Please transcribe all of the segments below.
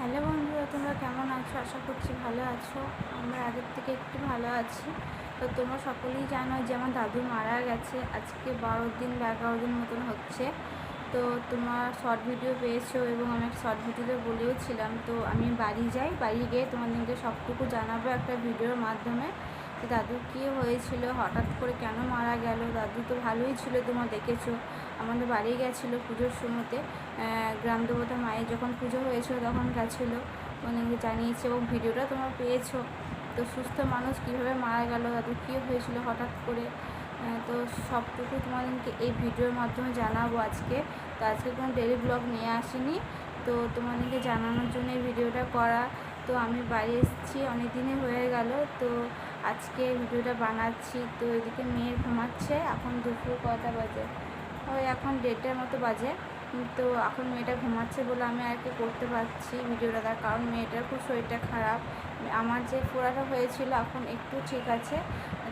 Hello বন্ধুরা, তোমরা কেমন আছো? আশা করছি ভালো আছো। আমরা আগের থেকে একটু ভালো আছি। তো তোমরা সকলেই জানো যে আমার দাদু মারা গেছে। আজকে 12 দিন বা 11 দিন মতন হচ্ছে। তো তোমার শর্ট ভিডিও পেয়েছো এবং আমি একটা শর্ট ভিডিওতে বলেওছিলাম। তো আমি বাড়ি যাই, বাড়ি গিয়ে তোমাদেরকে সবটুকু জানাবো একটা ভিডিওর মাধ্যমে যে দাদুর কী হয়েছিল, হঠাৎ করে কেন মারা গেল। দাদু তো ভালোই ছিল, তোমরা দেখেছো। আমাদের বাড়ি গেছিলো পুজোর সময়তে, গ্রাম দেবতা মায়ের যখন পুজো হয়েছিল তখন গেছিলো, মানে জানিয়েছে এবং ভিডিওটা তোমরা পেয়েছো। তো সুস্থ মানুষ কীভাবে মারা গেল, দাদু কী হয়েছিল হঠাৎ করে, তো সবটুকু তোমাদেরকে এই ভিডিওর মাধ্যমে জানাবো আজকে। তো আজকে কোনো ডেলি ব্লগ নিয়ে আসিনি, তো তোমাদেরকে জানানোর জন্য এই ভিডিওটা করা। তো আমি বাড়ি এসেছি, অনেক দিনে হয়ে গেল, তো আজকে ভিডিওটা বানাচ্ছি। তো এদিকে মেয়ের ঘুমাচ্ছে, এখন দুপুর কটা বাজে, ওই এখন 1:30টার মতো বাজে। তো এখন মেয়েটা ঘুমাচ্ছে বলে আমি আর কি করতে পারছি ভিডিওটা, তার কারণ মেয়েটার খুব শরীরটা খারাপ। আমার যে ফোড়াটা হয়েছিল এখন একটু ঠিক আছে,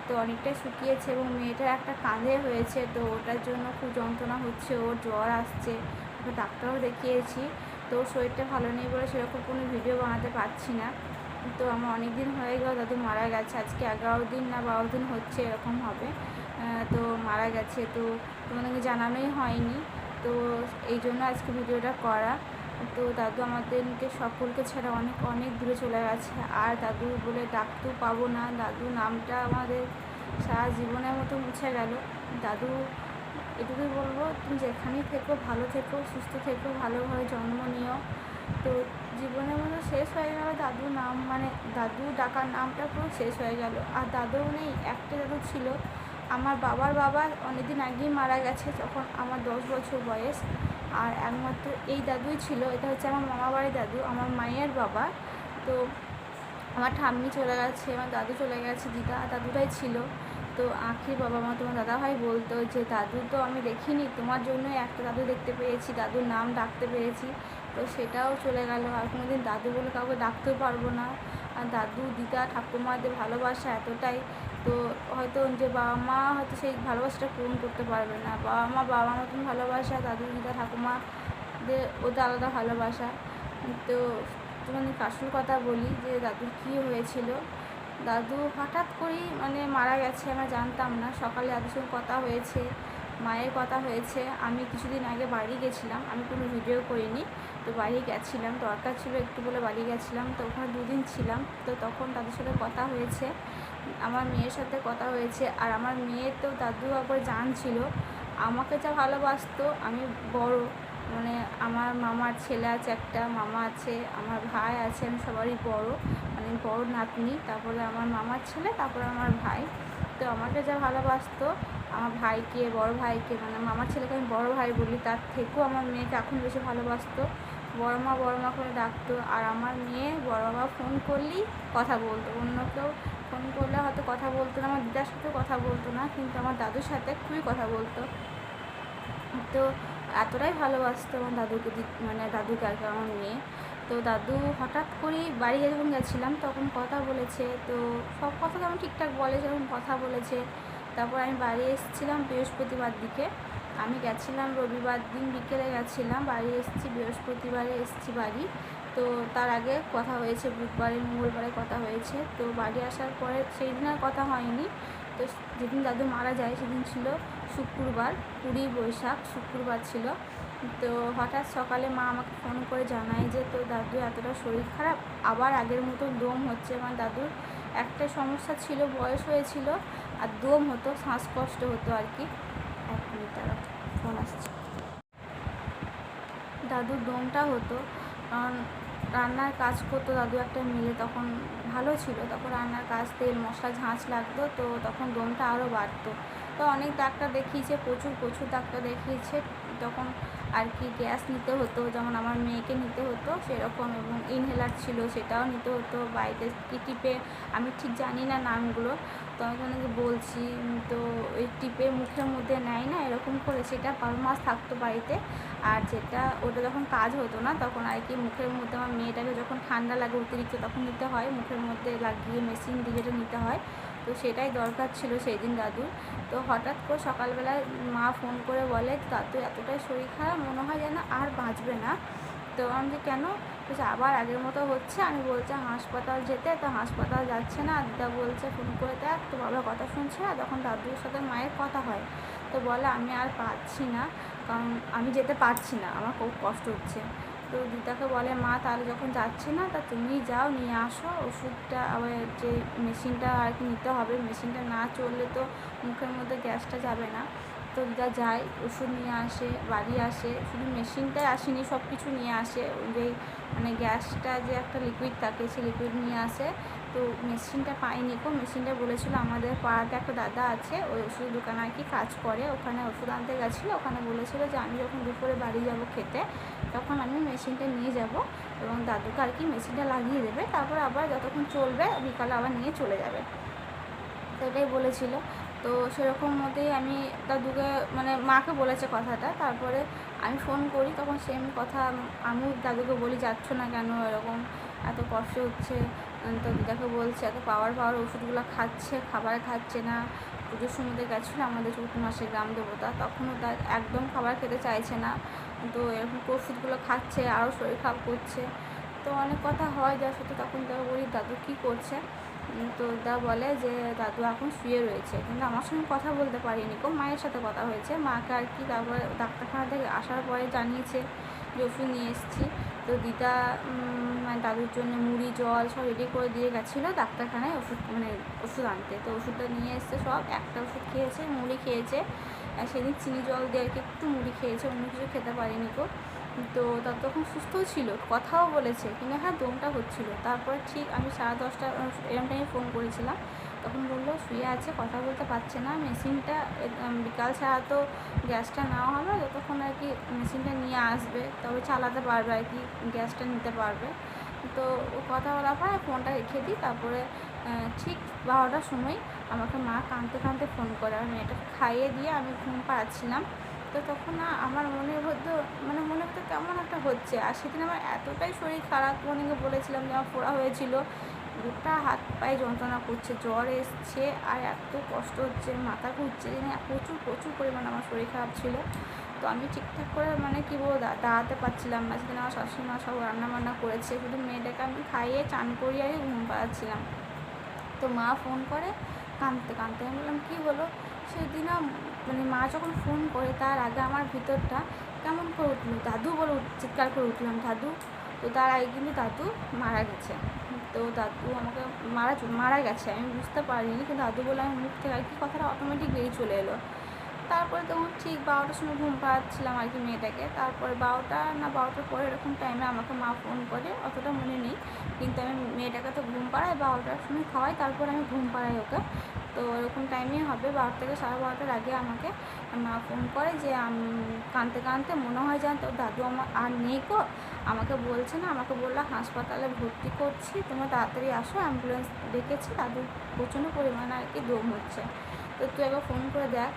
তো অনেকটাই শুকিয়েছে এবং মেয়েটার একটা কাঁধে হয়েছে, তো ওটার জন্য খুব যন্ত্রণা হচ্ছে, ওর জ্বর আসছে, ওকে ডাক্তারও দেখিয়েছি। তো শরীরটা ভালো নেই বলে সেরকম কোনো ভিডিও বানাতে পারছি না। তো আমার অনেক দিন হয়ে গেল, দাদু মারা গেছে, আজকে 11 দিন না 12 দিন হচ্ছে এরকম হবে। তো মারা গেছে, তো তোমাদেরকে জানানোই হয়নি, তো এই জন্য আজকে ভিডিওটা করা। তো দাদু আমাদেরকে সকলকে ছেড়ে অনেক অনেক দূরে চলে গেছে, আর দাদু বলে ডাকতেও পাবো না। দাদু নামটা আমাদের সারা জীবনের মতো মুছে গেল। দাদু এটুকুই বলবো, তুমি যেখানেই থেকো ভালো থেকো, সুস্থ থেকো, ভালোভাবে জন্ম নিও। তো জীবনের মতো শেষ হয়ে গেল দাদু নাম, মানে দাদু ডাকার নামটা পুরো শেষ হয়ে গেল। আর দাদুও নেই, একটা দাদু ছিল, আমার বাবার বাবা অনেকদিন আগেই মারা গেছে যখন আমার 10 বছর বয়স। আর একমাত্র এই দাদুই ছিল, এটা হচ্ছে আমার মামা বাড়ির দাদু, আমার মায়ের বাবা। তো আমার ঠাম্মি চলে গেছে, আমার দাদু চলে গেছে, দিদা দাদুটাই ছিল। তো আখির বাবা মা, তোমার দাদাভাই বলতো যে দাদু তো আমি দেখিনি, তোমার জন্যই একটা দাদু দেখতে পেয়েছি, দাদুর নাম ডাকতে পেরেছি। তো সেটাও চলে গেল, আর কোনোদিন দাদু বলে কাউকে ডাকতেও পারবো না। আর দাদু দিদা ঠাকুমাদের ভালোবাসা এতটাই, তো হয়তো যে বাবা মা হয়তো সেই ভালোবাসাটা পূরণ করতে পারবে না। বাবা মতন ভালোবাসা, দাদু দিদা ঠাকুমাদের ওদের আলাদা ভালোবাসা। তো তোমাদের আসল কথা বলি যে দাদুর কী হয়েছিল। দাদু হঠাৎ করেই মানে মারা গেছে, আমরা জানতাম না। সকালে দাদুর সঙ্গে কথা হয়েছে, মায়ের কথা হয়েছে। আমি কিছুদিন আগে বাড়ি গেছিলাম, আমি কোনো ভিডিও করিনি, তো বাড়ি গেছিলাম, দরকার ছিল একটু বলে বাড়ি গেছিলাম। তো ওখানে 2 দিন ছিলাম, তো তখন দাদুর সাথে কথা হয়েছে, আমার মেয়ের সাথে কথা হয়েছে। আর আমার মেয়ে তো দাদু আবার জানছিল, আমাকে যা ভালোবাসতো, আমি বড়, মানে আমার মামার ছেলে আছে, একটা মামা আছে, আমার ভাই আছে, আমি সবারই বড়, মানে বড় নাতনি, তারপরে আমার মামার ছেলে, তারপরে আমার ভাই। তো আমাকে যা ভালোবাসতো, আমার ভাইকে, বড় ভাইকে, মানে মামার ছেলেকে আমি বড় ভাই বলি, তার থেকেও আমার মেয়েকে এখন বেশি ভালোবাসতো, বড় মা করে ডাকতো। আর আমার মেয়ে বড় বাবা ফোন করলেই কথা বলতো, অন্য কেউ ফোন করলে হয়তো কথা বলতো না, আমার দিদার সাথেও কথা বলতো না, কিন্তু আমার দাদুর সাথে খুবই কথা বলতো। তো এতটাই ভালোবাসতো আমার দাদুকে, মানে দাদুকে আর কি আমার মেয়ে। তো দাদু হঠাৎ করেই বাড়ি যখন গেছিলাম তখন কথা বলেছে, তো সব কথা তো আমি ঠিকঠাক বলে যখন কথা বলেছে। তারপর আমি বাড়ি এসেছিলাম বৃহস্পতিবার দিকে, আমি গেছিলাম রবিবার দিন বিকেলে গেছিলাম, বাড়ি এসেছি বৃহস্পতিবারে এসেছি বাড়ি। তো তার আগে কথা হয়েছে বুধবারে মঙ্গলবারে কথা হয়েছে। তো বাড়ি আসার পরে সেই দিন আর কথা হয়নি। তো যেদিন দাদু মারা যায় সেদিন ছিল শুক্রবার, 20 বৈশাখ শুক্রবার ছিল। তো হঠাৎ সকালে মা আমাকে ফোন করে জানায় যে তো দাদু এতটা শরীর খারাপ, আবার আগের মতো দম হচ্ছে। আমার দাদুর একটা সমস্যা ছিল, বয়স হয়েছিল আর দম হতো, শ্বাসকষ্ট হতো আর কি। 1 মিনিট দাঁড়াও, ফোন আসছে। দাদুর দমটা হতো, কারণ রান্নার কাজ করতো দাদু একটা মিলে, তখন ভালো ছিল, তখন রান্নার কাজ, তেল মশলা ঝাঁঝ লাগতো, তো তখন দমটা আরও বাড়তো। তো অনেক ডাক্তার দেখিয়েছে, প্রচুর ডাক্তার দেখিয়েছে, তখন আর কি গ্যাস নিতে হতো, যেমন আমার মেয়েকে নিতে হতো সেরকম, এবং ইনহেলার ছিল সেটাও নিতে হতো বাড়িতে কি টিপে, আমি ঠিক জানি না নামগুলো, তো আমি তোমাকে বলছি। তো ওই টিপে মুখের মধ্যে নেয় না এরকম করে, সেটা 12 মাস থাকতো বাড়িতে। আর যেটা ওটা যখন কাজ হতো না তখন আর কি মুখের মধ্যে, আমার মেয়েটাকে যখন ঠান্ডা লাগে অতিরিক্ত তখন নিতে হয়, মুখের মধ্যে লাগিয়ে মেশিন দিয়ে যেটা নিতে হয়, তো সেটাই দরকার ছিল সেই দিন দাদুর। তো হঠাৎ করে সকালবেলায় মা ফোন করে বলে দাদু এতটাই শরীর খারাপ, মনে হয় যেন আর বাঁচবে না। তো আমি যে কেন, বলছে আবার আগের মতো হচ্ছে। আমি বলছি হাসপাতাল যেতে, তো হাসপাতাল যাচ্ছে না। দিদা বলছে ফোন করে দেখ, তো বাবা কথা শুনছে না। তখন দাদুর সাথে মায়ের কথা হয়, তো বলে আমি আর পারছি না, কারণ আমি যেতে পারছি না, আমার খুব কষ্ট হচ্ছে। তো দিদাকে বলে মা তাহলে যখন যাচ্ছে না, তা তুমি যাও নিয়ে আসো ওষুধটা, আবার যে মেশিনটা আর কি নিতে হবে, মেশিনটা না চললে তো মুখের মধ্যে গ্যাসটা যাবে না। তো দিদা যায়, ওষুধ নিয়ে আসে, বাড়ি আসে, শুধু মেশিনটাই আসেনি, সব কিছু নিয়ে আসে। যেই মানে গ্যাসটা যে একটা লিকুইড থাকে, সেই লিকুইড নিয়ে আসে। তো মেশিনটা পাইনি গো। মেশিনটা বলেছিল আমাদের পাড়াতে একটা দাদা আছে, ওই ওষুধ দোকানে আর কি কাজ করে, ওখানে ওষুধ আনতে গেছিলো। ওখানে বলেছিল যে আমি যখন দুপুরে বাড়ি যাব খেতে, তখন আমি মেশিনটা নিয়ে যাব এবং দাদুকে আর কি মেশিনটা লাগিয়ে দেবে, তারপর আবার যতক্ষণ চলবে বিকালে আবার নিয়ে চলে যাবে। তো এটাই বলেছিল। তো সেরকম মতেই আমি দাদুকে মানে মাকে বলেছে কথাটা। তারপরে আমি ফোন করি, তখন সেম কথা আমিও দাদুকে বলি যাচ্ছ না কেন, এরকম এত কষ্ট হচ্ছে। তো দিদাকে বলছে এত পাওয়ার ওষুধগুলো খাচ্ছে, খাবার খাচ্ছে না। পুজোর সময়তে গেছিলো আমাদের চৈত্র মাসে গ্রাম দেবতা, তখনও তার একদম খাবার খেতে চাইছে না। তো এরকম ওষুধগুলো খাচ্ছে, আরও শরীর খারাপ করছে। তো অনেক কথা হয় যার সাথে, তখন তাকে বলি দাদু কী করছে। তো দা বলে যে দাদু এখন শুয়ে রয়েছে, কিন্তু আমার সঙ্গে কথা বলতে পারিনি গো, মায়ের সাথে কথা হয়েছে। মাকে আর কি তারপরে ডাক্তারখানা থেকে আসার পরে জানিয়েছে যে ওষুধ নিয়ে এসেছি। তো দিদা মানে দাদুর জন্য মুড়ি জল সব রেডি করে দিয়ে গেছিলো ডাক্তারখানায় ওষুধ মানে ওষুধ আনতে। তো ওষুধটা নিয়ে এসছে, সব একটা ওষুধ খেয়েছে, মুড়ি খেয়েছে, সেদিন চিনি জল দিয়ে আর কি একটু মুড়ি খেয়েছে, অন্য কিছু খেতে পারিনি গো। তো তার তখন সুস্থও ছিল, কথাও বলেছে, কিন্তু হ্যাঁ দমটা হচ্ছিলো। তারপর ঠিক আমি 10:30 এরকম টাইমে ফোন করেছিলাম, তখন বললো শুয়ে আছে, কথা বলতে পারছে না। মেশিনটা বিকাল ছাড়া তো গ্যাসটা নেওয়া হবে, যতক্ষণ আর কি মেশিনটা নিয়ে আসবে তবে চালাতে পারবে আর কি, গ্যাসটা নিতে পারবে। তো কথা বলার পরে ফোনটা রেখে দিই। তারপরে ঠিক 12টার সময় আমাকে মা কাঁদতে কাঁদতে ফোন করে, আর মেয়েটাকে খাইয়ে দিয়ে আমি ঘুম পাচ্ছিলাম। তো তখন না আমার মনের মধ্যে মানে মনে হতো কেমন একটা হচ্ছে। আর সেদিন আমার এতটাই শরীর খারাপ, অনেকে বলেছিলাম যে আমার ফোড়া হয়েছিল, গোটা হাত পায়ে যন্ত্রণা করছে, জ্বর এসছে, আর এত কষ্ট হচ্ছে, মাথা ঘুরছে, প্রচুর প্রচুর পরিমাণে আমার শরীর খারাপ ছিল। তো আমি ঠিকঠাক করে মানে কী বলবো দাঁড়াতে পারছিলাম না। সেদিন আমার শাশুড়ি মা সব রান্নাবান্না করেছে, শুধু মেয়েটাকে আমি খাইয়ে চান করিয়ে ঘুম পাচ্ছিলাম। তো মা ফোন করে কাঁদতে কাঁদতে, আমি বললাম কী হলো। সেদিন মানে মা যখন ফোন করে তার আগে আমার ভিতরটা কেমন করে উঠলো, দাদু বলে চিৎকার করে উঠলাম দাদু। তো তার আগে কিন্তু দাদু মারা গেছে। তো দাদু আমাকে মারা গেছে আমি বুঝতে পারিনি, কিন্তু দাদু বলে আমি মুখ থেকে আর কি কথাটা অটোমেটিক বেরিয়ে চলে এলো। তারপরে তখন ঠিক 12টার সময় ঘুম পাচ্ছিলাম আর কি মেয়েটাকে। তারপরে 12টার পরে এরকম টাইমে আমাকে মা ফোন করে, অতটা মনে নেই, কিন্তু আমি মেয়েটাকে তো ঘুম পাড়াই 12টার সময় খাওয়াই, তারপরে আমি ঘুম পাড়াই ওকে। তো এরকম টাইমেই হবে 12 থেকে 12:30 আগে আমাকে মা ফোন করে যে কাঁদতে কাঁদতে মনে হয় যেন তোর দাদু আমার আর নেই গো, আমাকে বলছে না, আমাকে বললো হাসপাতালে ভর্তি করছি, তোমরা তাড়াতাড়ি আসো, অ্যাম্বুলেন্স ডেকেছি, দাদুর প্রচণ্ড পরিমাণে আর কি দম হচ্ছে, তো তুই একবার ফোন করে দেখ।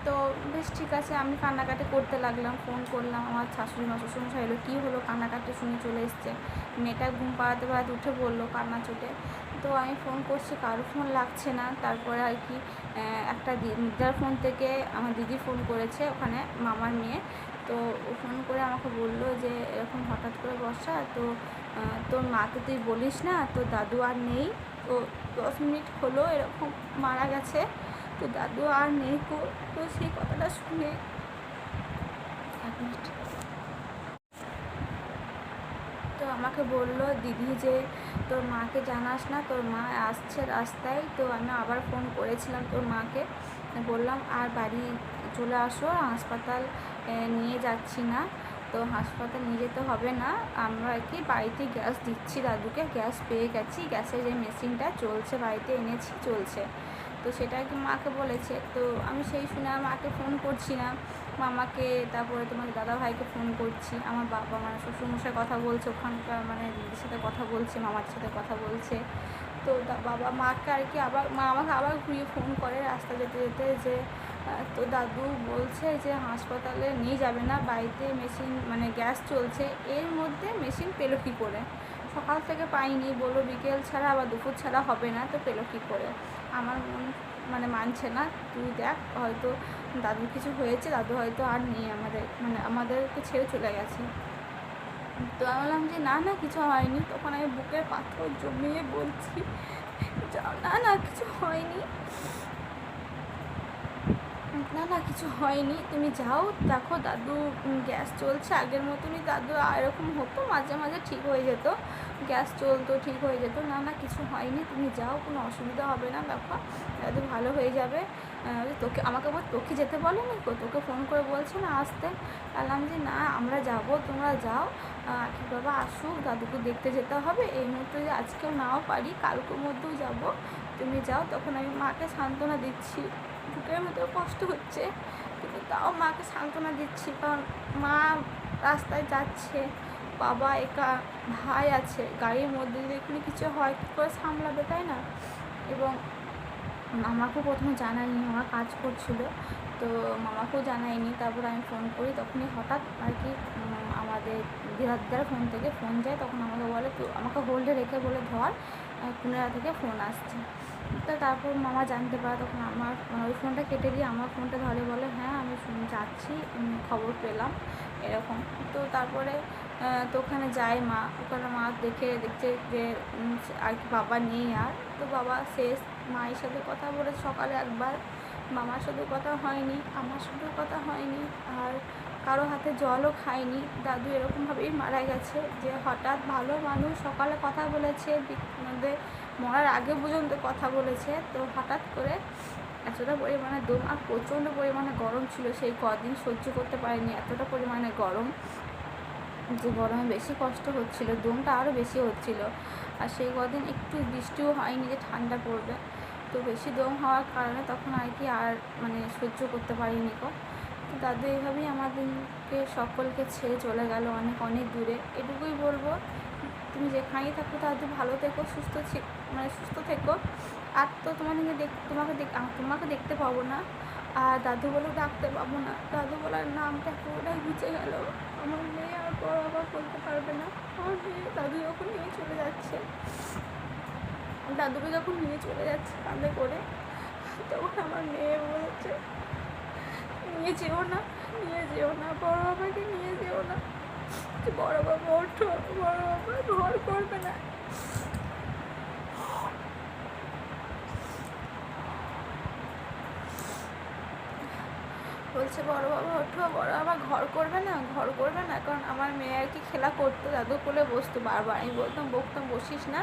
তো বেশ ঠিক আছে, আমি কান্নাকাটি করতে লাগলাম, ফোন করলাম, আমার শাশুড়ি মা শ্বশুরমশাই এলো, কী হলো, কান্নাকাটি শুনে চলে এসছে। মেয়েটা ঘুম পাড়াতে পাড়াতে উঠে বললো কান্না চোটে। তো আমি ফোন করছি, কারো ফোন লাগছে না। তারপরে আর কি একটা দিদার ফোন থেকে আমার দিদি ফোন করেছে, ওখানে মামার মেয়ে। তো ও ফোন করে আমাকে বললো যে এরকম হঠাৎ করে বর্ষা, তো তোর মাকে তুই বলিস না তোর দাদু আর নেই, তো 10 মিনিট হলো এরকম মারা গেছে, তো দাদু আর নেই। তো সেই কথাটা শুনে তো আমাকে বললো দিদি যে তোর মাকে জানাস না, তোর মা আসছে রাস্তায়। তো আমি আবার ফোন করেছিলাম তোর মাকে, বললাম আর বাড়ি চলে আসো, হাসপাতাল নিয়ে যাচ্ছি না। তো হাসপাতাল নিয়ে যেতে হবে না, আমরা আর কি বাড়িতে গ্যাস দিচ্ছি দাদুকে, গ্যাস পেয়ে গেছি, গ্যাসের যে মেশিনটা চলছে বাড়িতে এনেছি, চলছে। তো সেটা আর কি মাকে বলেছে। তো আমি সেই শুনে মাকে ফোন করছি না, মামাকে, তারপরে তোমার দাদাভাইকে ফোন করছি, আমার বাবা মানে শ্বশুরমশাই কথা বলছে, ওখানকার মানে দিদির সাথে কথা বলছে, মামার সাথে কথা বলছে। তো বাবা মাকে আর কি আবার মা আমাকে আবার ঘুরিয়ে ফোন করে রাস্তা যেতে যেতে যে তো দাদু বলছে যে হাসপাতালে নিয়ে যাবে না, বাড়িতে মেশিন মানে গ্যাস চলছে। এর মধ্যে মেশিন পেলো কী করে, সকাল থেকে পাইনি, বললো বিকেল ছাড়া আবার দুপুর ছাড়া হবে না, তো পেলো কী করে। আমার মন মানে মানছে না, তুই দেখ হয়তো দাদুর কিছু হয়েছে, দাদু হয়তো আর নেই আমাদের, মানে আমাদেরকে ছেড়ে চলে গেছে। তো আমি বললাম যে না না কিছু হয়নি। তখন আমি বুকের পাথর জমিয়ে বলছি না না কিছু হয়নি, না না কিছু হয়নি, তুমি যাও দেখো দাদু গ্যাস চলছে, আগের মতনই দাদু এরকম হতো, মাঝে মাঝে ঠিক হয়ে যেত, গ্যাস চলতো ঠিক হয়ে যেত, না না কিছু হয়নি, তুমি যাও কোনো অসুবিধা হবে না, ব্যাপার দাদু ভালো হয়ে যাবে। তোকে আমাকে বল তোকে যেতে বলেনি, তোকে ফোন করে বলছে না আসতে। বললাম যে না আমরা যাব, তোমরা যাও, আখি বাবা আসুক, দাদুকে দেখতে যেতে হবে, এই মুহূর্তে যে আজকেও নাও পারি কালকের মধ্যেও যাব, তুমি যাও। তখন আমি মাকে সান্ত্বনা দিচ্ছি, বুকের মধ্যেও কষ্ট হচ্ছে কিন্তু তাও মাকে সান্ত্বনা দিচ্ছি, কারণ মা রাস্তায় যাচ্ছে, বাবা একা, ভাই আছে, গাড়ির মধ্যে যদি এখানে কিছু হয় কী করে সামলাবে, তাই না? এবং মামাকেও প্রথমে জানাইনি, মামা কাজ করছিল, তো মামাকেও জানাইনি। তারপর আমি ফোন করি, তখনই হঠাৎ আর কি আমাদের দিদার ফোন থেকে ফোন যায়, তখন আমাকে বলে তো আমাকে হোল্ডে রেখে বলে ধর পুনেরা থেকে ফোন আসছে। তো তারপর মামা জানতে পারে, তখন আমার ওই ফোনটা কেটে দিয়ে আমার ফোনটা ধরে বলে হ্যাঁ আমি যাচ্ছি, খবর পেলাম এরকম। তো তারপরে তো ওখানে যায় মা, ওখানে মা দেখছে যে আর কি বাবা নেই আর, তো বাবা শেষ। মায়ের সাথে কথা বলে সকালে একবার, মামার সাথে কথা হয়নি, আমার সাথেও কথা হয়নি, আর কারো হাতে জলও খায়নি। দাদু এরকমভাবেই মারা গেছে যে হঠাৎ ভালো মানুষ, সকালে কথা বলেছে, মরার আগে পর্যন্ত কথা বলেছে, তো হঠাৎ করে এতটা পরিমাণে দম, আর প্রচণ্ড পরিমাণে গরম ছিল, সেই কদিন সহ্য করতে পারিনি এতটা পরিমাণে গরম, যে গরমে বেশি কষ্ট হচ্ছিল, দমটা আরও বেশি হচ্ছিল। আর সেই কদিন একটু বৃষ্টিও হয়নি যে ঠান্ডা পড়বে, তো বেশি দম হওয়ার কারণে তখন আর কি আর মানে সহ্য করতে পারিনি তো দাদু এইভাবেই আমাদেরকে সকলকে ছেড়ে চলে গেল অনেক অনেক দূরে। এটুকুই বলবো, তুমি যেখানেই থাকো দাদু ভালো থেকো, সুস্থ থেকো। আর তো তোমাকে দেখতে পাবো না, আর দাদু বলেও ডাকতে পাবো না, দাদু বলার নামটা পুরোটাই ঘুচে গেল। আমার মেয়ে আর বড় বাবা বলতে পারবে না, আমার মেয়ে দাদু যখন নিয়ে চলে যাচ্ছে, দাদুকে যখন নিয়ে চলে যাচ্ছে কাঁধে করে, তখন আমার মেয়ে বলেছে নিয়ে যেও না, বড় বাবাকে নিয়ে যেও না, বড় বাবা ওঠো, বড় বাবা ঘর করবে না। বলছে বড় বাবা ওঠো, বড় বাবা ঘর করবে না, কারণ আমার মেয়ে আর কি খেলা করতো, দাদু কোলে বসতো বারবার, আমি বকতাম বসিস না,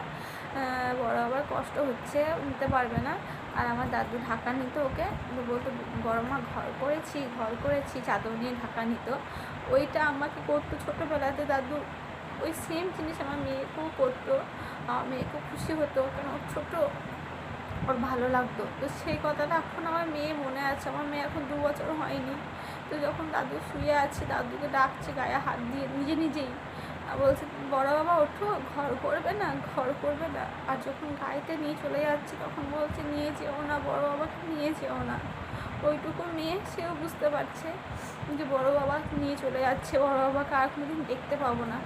বড় বাবার কষ্ট হচ্ছে, নিতে পারবে না। আর আমার দাদু ঢাকা নিত ওকে, বলতো বড় মা ঘর করেছি, চাদর নিয়ে ঢাকা নিত, ওইটা আমাকে করতো ছোটোবেলাতে দাদু, ওই সেম জিনিস আমার মেয়েকেও করতো, আমার মেয়েকেও খুশি হতো, কারণ ওর ছোটো, ওর ভালো লাগতো। তো সেই কথাটা এখন আমার মেয়ে মনে আছে, আমার মেয়ে এখন 2 বছর হয়নি, তো যখন দাদু শুয়ে আছে, দাদুকে ডাকছে গায়ে হাত দিয়ে নিজেই, বলছে বড় বাবা ওঠো, ঘর করবে না, আর যখন গাড়িতে নিয়ে চলে যাচ্ছে তখন বলছে নিয়ে যেও না, বড় বাবাকে নিয়ে যেও না। ওইটুকু মেয়ে, সেও বুঝতে পারছে যে বড় বাবা নিয়ে চলে যাচ্ছে, বড় বাবাকে আর কোনোদিন দেখতে পাবো না।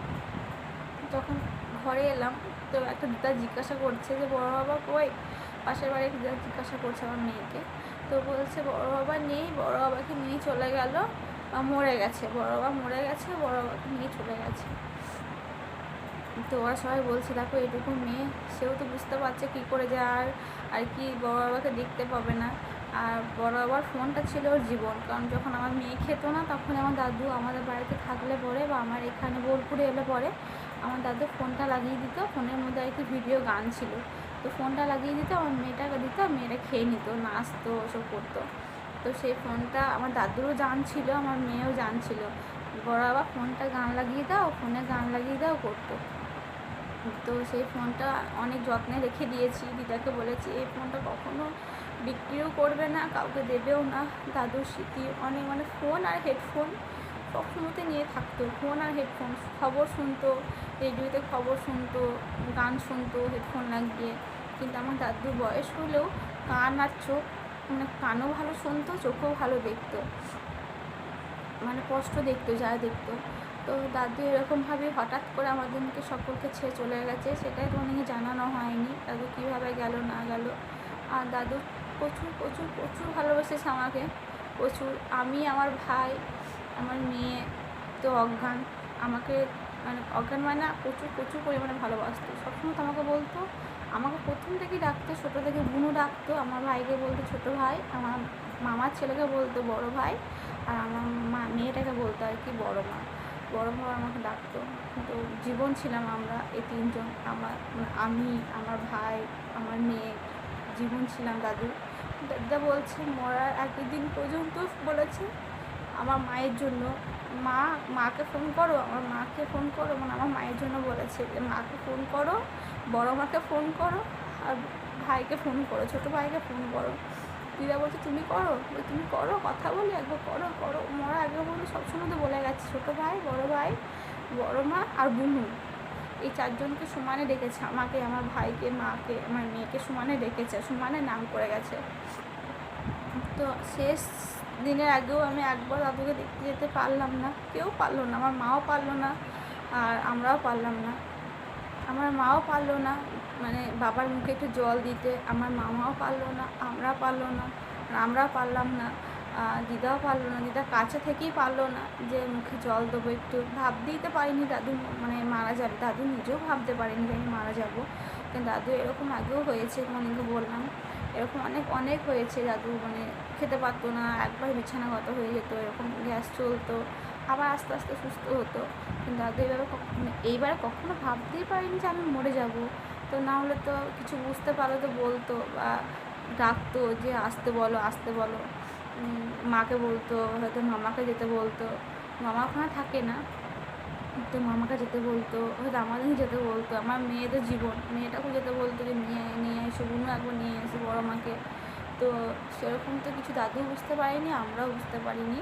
যখন ঘরে এলাম, তো একটা দিদা জিজ্ঞাসা করছে যে বড় বাবা কই, পাশের বাড়ির দিদা জিজ্ঞাসা করছে আমার মেয়েকে, তো বলছে বড় বাবা নেই, বড় বাবাকে নিয়ে চলে গেল, মরে গেছে, বড় বাবা মরে গেছে, বড় বাবাকে নিয়ে চলে গেছে। তো ওরা সবাই বলছে দেখো এটুকু মেয়ে, সেও তো বুঝতে পারছে কী করে যে আর কি বড় বাবাকে দেখতে পাবে না। আর বড় বাবার ফোনটা ছিল ওর জীবন, কারণ যখন আমার মেয়ে খেত না, তখন আমার দাদু আমাদের বাড়িতে থাকলে পরে বা আমার এখানে বোলপুরে এলে পরে আমার দাদু ফোনটা লাগিয়ে দিত, ফোনের মধ্যে আর কি ভিডিও গান ছিল, তো ফোনটা লাগিয়ে দিত, আমার মেয়েটাকে দিত, মেয়েটা খেয়ে নিত, নাচতো, ওসব করতো। তো সেই ফোনটা আমার দাদুরও জানছিল, আমার মেয়েও জানছিল, বড় বাবা ফোনটা গান লাগিয়ে দাও, ফোনে গান লাগিয়ে দাও করতো। তো সেই ফোনটা অনেক যত্নে রেখে দিয়েছি, দিদাকে বলেছি এই ফোনটা কখনো বিক্রিও করবে না, কাউকে দেবেও না। দাদুর স্মৃতি অনেক, মানে ফোন আর হেডফোন সবসময়তে নিয়ে থাকতো, ফোন আর হেডফোন, খবর শুনতো, রেডিওতে খবর শুনতো, গান শুনতো হেডফোন লাগিয়ে। কিন্তু আমার দাদুর বয়স হলেও কান আর চোখ, মানে কানও ভালো শুনতো, চোখও ভালো দেখতো, মানে স্পষ্ট দেখতো যা দেখতো। তো দাদু এরকমভাবে হঠাৎ করে আমাদেরকে সকলকে ছেড়ে চলে গেছে, সেটাই তোমাদেরকে জানানো হয়নি দাদু কীভাবে গেল না গেল। আর দাদু প্রচুর প্রচুর প্রচুর ভালোবেসেছে আমাকে, প্রচুর। আমি, আমার ভাই, আমার মেয়ে তো অজ্ঞান, আমাকে মানে অজ্ঞান মানে না, প্রচুর প্রচুর পরিমাণে ভালোবাসতো। সবসময় তো আমাকে বলতো, আমাকে প্রথম থেকেই ডাকতো, ছোটো থেকে বুনু ডাকতো, আমার ভাইকে বলতো ছোটো ভাই, আমার মামার ছেলেকে বলতো বড় ভাই, আর আমার মেয়েটাকে বলতো আর কি বড় মা। বড় মা আমাকে ডাকতো। তো জীবন ছিলাম আমরা এই তিনজন, আমি, আমার ভাই, আমার মেয়ে, জীবন ছিলাম দাদু। দাদা বলছে মরার আগের দিন পর্যন্ত বলেছে আমার মায়ের জন্য, মাকে ফোন করো, আমার মাকে ফোন করো, মানে আমার মায়ের জন্য বলেছে যে মাকে ফোন করো, বড় মাকে ফোন করো, আর ভাইকে ফোন করো, ছোটো ভাইকে ফোন করো। দিদা বলছে তুমি করো, তুমি করো, কথা বলি একবার, করো করো। মরা আগে বলতে সবসময় তো বলে গেছে ছোটো ভাই, বড় মা আর বুনু, এই চারজনকে সমানে ডেকেছে, আমাকে, আমার ভাইকে, মাকে, আমার মেয়েকে সমানে ডেকেছে, সমানে নাম করে গেছে। তো শেষ দিনের আগেও আমি একবার দাদুকে দেখতে যেতে পারলাম না, কেউ পারলো না, আমার মাও পারলো না, আর আমরাও পারলাম না। আমার মাও পারলো না মানে বাবার মুখে একটু জল দিতে, আমার মামাও পারলো না, আমরাও পারলাম না, দিদাও পারলো না, দিদা কাছে থেকেই পারলো না যে মুখে জল দেবো, একটু ভাবতেই তো পারিনি দাদু মানে মারা যাবে, দাদু নিজেও ভাবতে পারিনি যে আমি মারা যাবো। কিন্তু দাদু এরকম আগেও হয়েছে, অনেকে বললাম এরকম অনেক হয়েছে, দাদু মানে খেতে পারতো না, একবার বিছানাগত হয়ে যেত, এরকম গ্যাস চলতো, আবার আস্তে আস্তে সুস্থ হতো। কিন্তু দাদু এইবারে কখনো ভাবতেই পারিনি যে আমি মরে যাব। তো না হলে তো কিছু বুঝতে পারলে তো বলতো, বা ডাকতো যে আসতে বলো, মাকে বলতো, হয়তো মামাকে যেতে বলতো, মামা ওখানে থাকে না, তো মামাকে যেতে বলতো, হয়তো আমাদেরই যেতে বলতো, আমার মেয়েদের জীবন, মেয়েটাকেও যেতে বলতো যে নিয়ে এসো, বুনু একবার নিয়ে এসে বড় মাকে। তো সেরকম তো কিছু দাদু বুঝতে পারিনি, আমরাও বুঝতে পারিনি।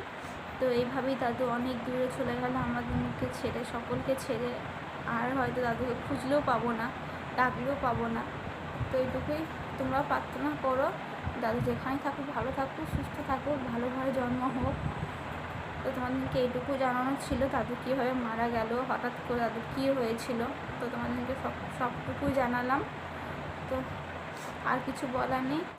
তো এইভাবেই দাদু অনেক দূরে চলে গেল আমাদেরকে ছেড়ে, সকলকে ছেড়ে। আর হয়তো দাদুকে খুঁজলেও পাবো না, ডাকলেও পাবো না। তো এইটুকুই, তোমরা প্রার্থনা করো দাদু যেখানে থাকুক ভালো থাকুক, সুস্থ থাকুক, ভালোভাবে জন্ম হোক। তো তোমাদেরকে এইটুকু জানানো ছিল দাদু কীভাবে মারা গেল, হঠাৎ করে দাদু কী হয়েছিল। তো তোমাদেরকে সবটুকুই জানালাম। তো আর কিছু বলার নেই।